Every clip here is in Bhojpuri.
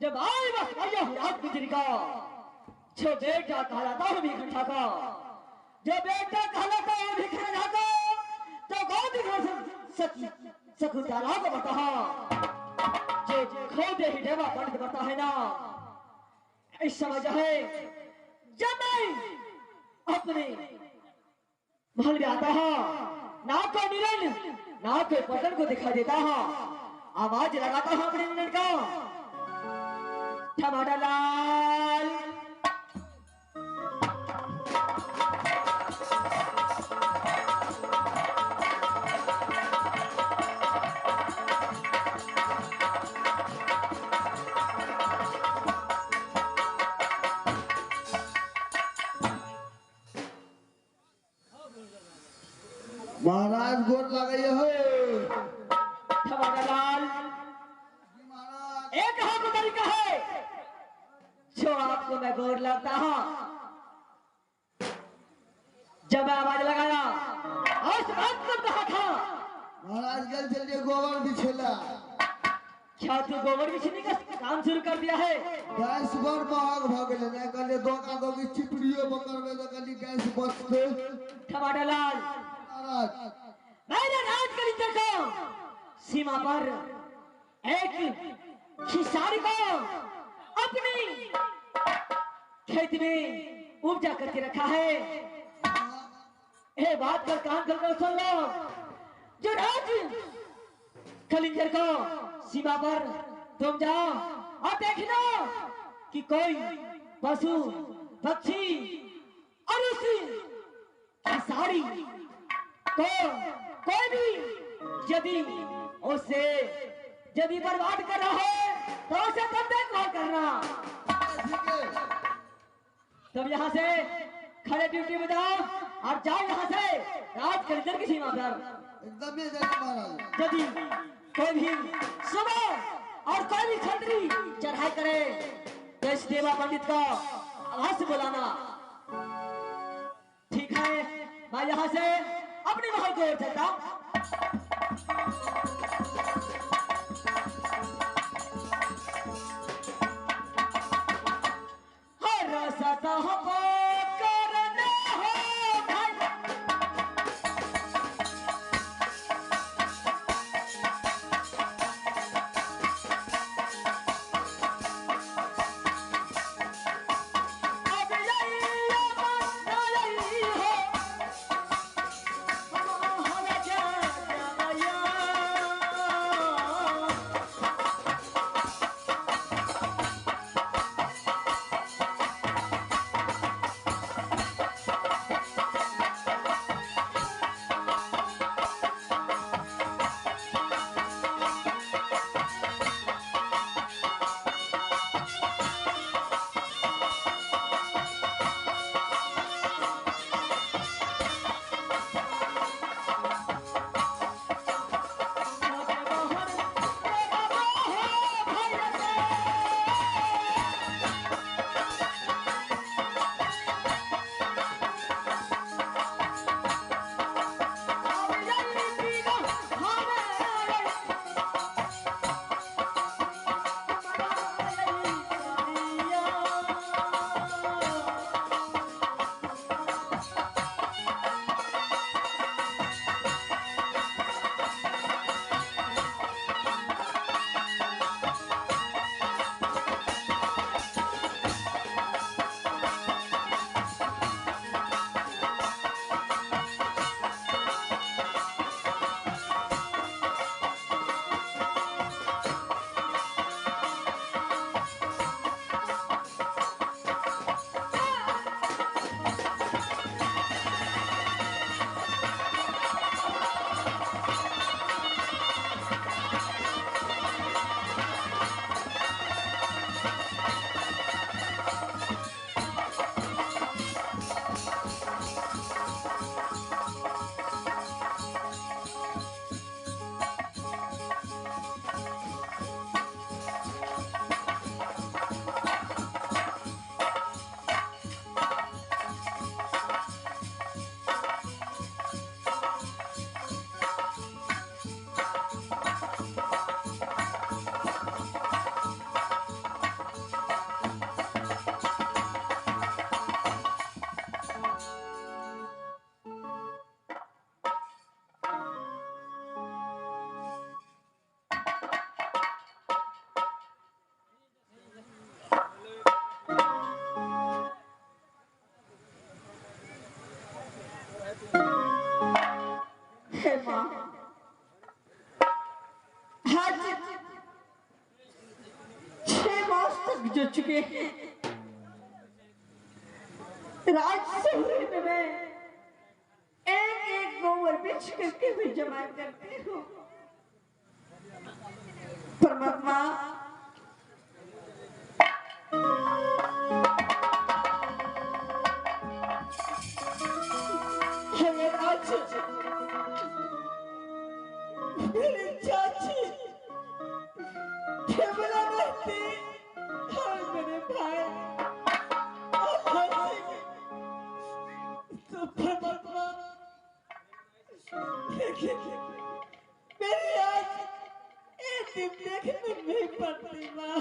जब आई बस आया हूँ रात गुजरी का, जो बेटा कहलाता हूँ भिखा का, जो बेटा कहलाता हूँ भिखा का, तो गौदी घर सकुचारा को बता, जो खोदे ही देवा पंडित बता है ना, इस समझ है जब मैं अपने महल में आता है, ना कोई निरन ना कोई पतन को दिखा देता है, आवाज लगाता हूँ अपने निरन का, टमाटर लाल महाराज गोर लगाइए हो। लाल एक हाँ को तरीका है जो आपको मैं गोर लगता हूँ। जब मैं आवाज लगाया आज बात कर कहा था महाराज कल चलिए गोबर बिछेला। क्या तू गोबर बिछने का काम शुरू कर दिया है? गैस बर महंग भ गेले ना, कल दो का दो की चिपड़ियो बकर में तो कल गैस बचते। टमाटर लाल मैंने रात करी को सीमा पर एक खिसारी को अपनी खेत में उपजा करके रखा है। ये बात पर कान खोलकर सुन लो, जो राज कलिंजर को सीमा पर तुम जाओ और देखना कि कोई पशु पक्षी और उस खिसारी को कोई भी यदि बर्बाद कर रहा है तो उसे तब देखभाल करना। तब यहाँ से खड़े ड्यूटी में जाओ और जाओ यहाँ से राज कलिंजर की सीमा पर। एकदम ही महाराज यदि कोई भी सुबह और कोई भी खतरी चढ़ाई करे तो इस देवा पंडित को आवाज से बुलाना। ठीक है, मैं यहाँ से अपनी महल को ओर चलता हूँ। हर सतह पर करना हो भाई, अब यही हो हमारा क्या भैया। जो चुके हैं। राजसौरी में मैं एक एक गोबर बिछ करके भी जमा करती हूँ। परमात्मा हमें आज मेरी चाची केवला रहती और मेरे भाई आल्हा सिंह तो परमात्मा लेकिन मेरी आज एक दिन देखने नहीं पड़ती माँ।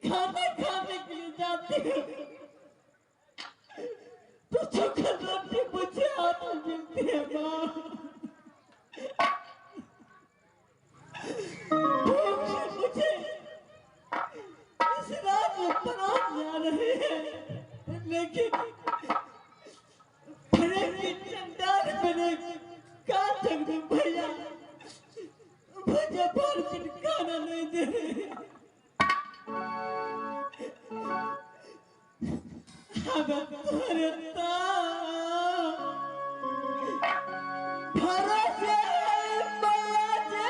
खाना खाने के लिए जाते हैं तो चोखा प्राण जा रहे हैं, लेकिन प्रेम की चंडाल बने का जगदम भैया मुझे भर पेट खाना नहीं दे रहे। अब भरता भरोसे बाजे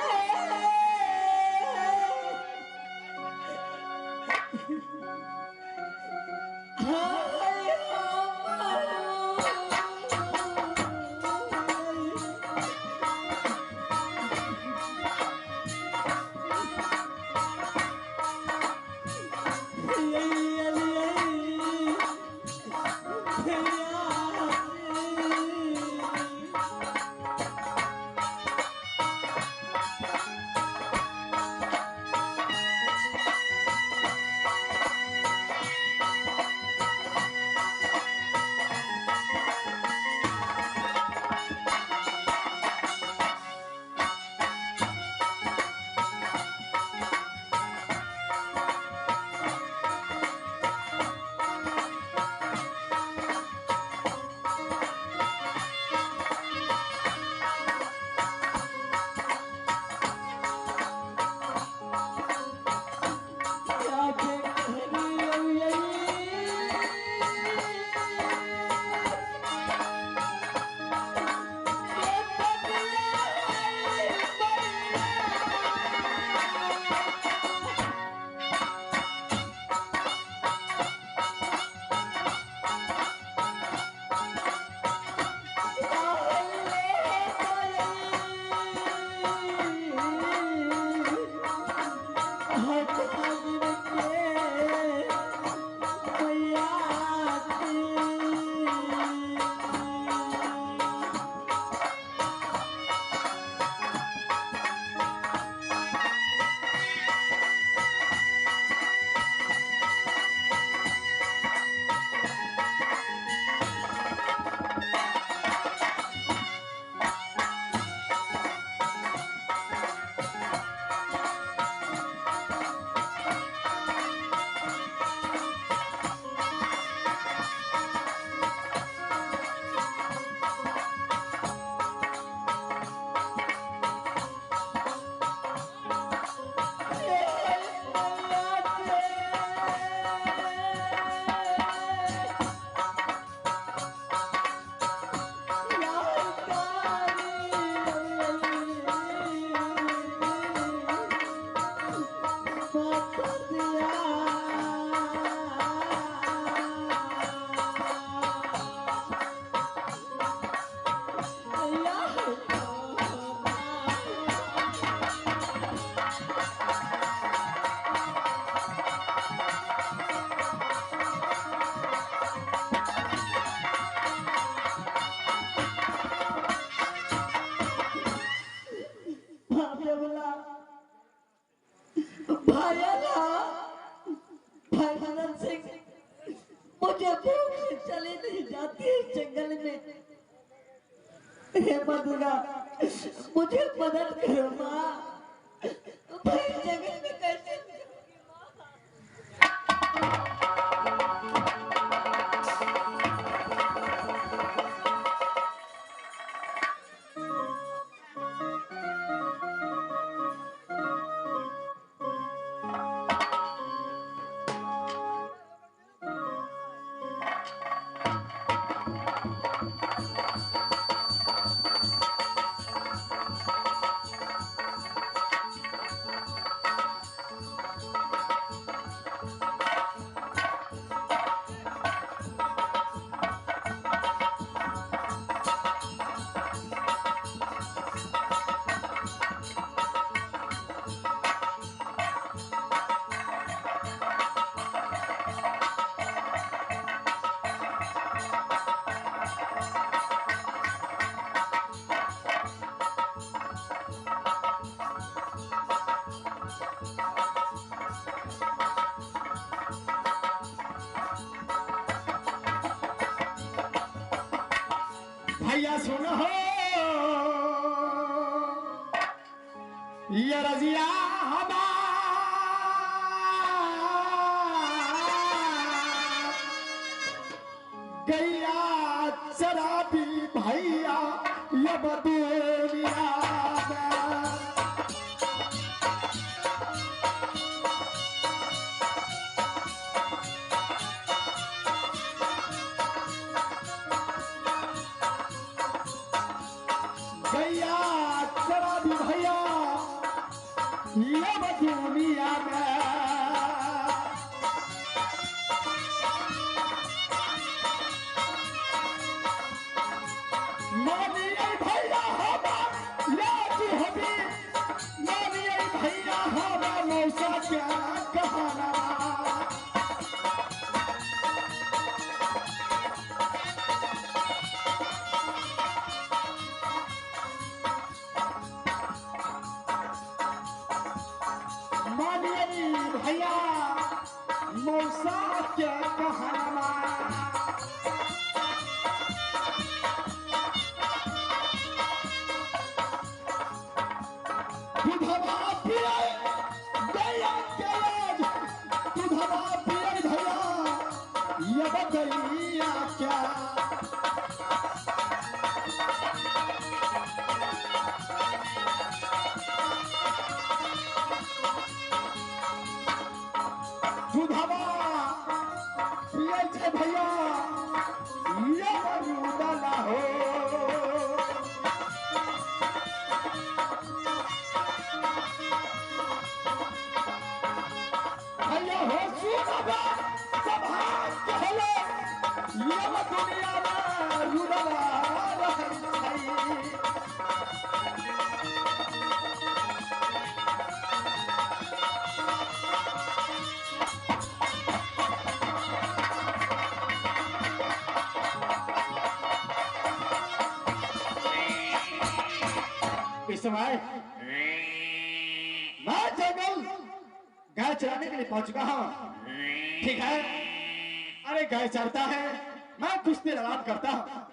हाय मुझे भूख से चली नहीं जाती है जंगल में। हे मधुरा मुझे मदद करो माँ, भाई जंगल में कैसे भैया सुनो हो ये रजिया हमारा शराबी भैया अब दुनिया में। भैया शराबी भैया अब दुनिया में। क्या कहाना मानिए भैया मौसा क्या कहाना। भैया ये रुदल हो भैया हो सुनबा सभा कहले ये दुनिया में रुदल इस समय मैं जंगल गाय चराने के लिए पहुंच चुका हूं। ठीक है, अरे गाय चरता है, मैं कुश्ती लड़ाई करता हूं।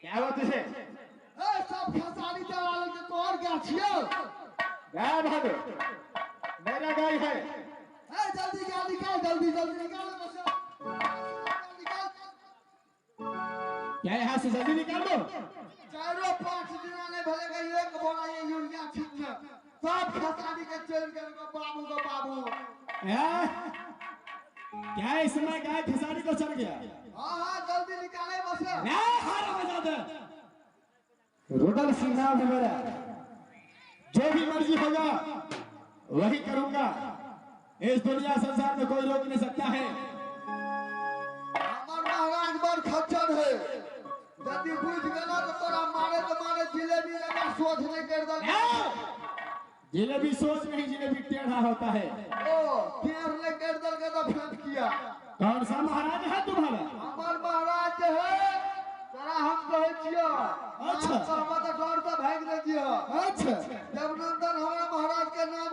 क्या बात है? सब खसारी चला के तोड़ गया छियो। गाय भागो, मेरा गाय है। जल्दी गाड़ी निकाल, जल्दी जल्दी निकाल बस। निकाल। क्या यहाँ से जल्दी निकाल दो। 4-5 दिन आने भले गई एक बोला ये यूरिया छिटना। सब खसारी के चल के को बाबू। क्या इस समय गाय खसारी को चल गया? हाँ जल्दी निकाले बस। रुदल सिंह नाम है मेरा, जो भी मर्जी होगा वही करूंगा। इस दुनिया संसार में कोई रोक नहीं सकता है। हमार महाराज बड़ खच्चर है, यदि बुझ गया तो तोरा मारे जिलेबी लगा सोच नहीं कर दल। जिलेबी सोच नहीं, जिलेबी टेढ़ा होता है। ओ टेढ़ ने कर दल के तो फेंक किया। कौन सा महाराज है तुम्हारा? हमार महाराज है, तोरा हम कहे छियो। अच्छा, तो हम तो डर से भाग ले जियो। अच्छा, जब नंदन हमारा महाराज के नाम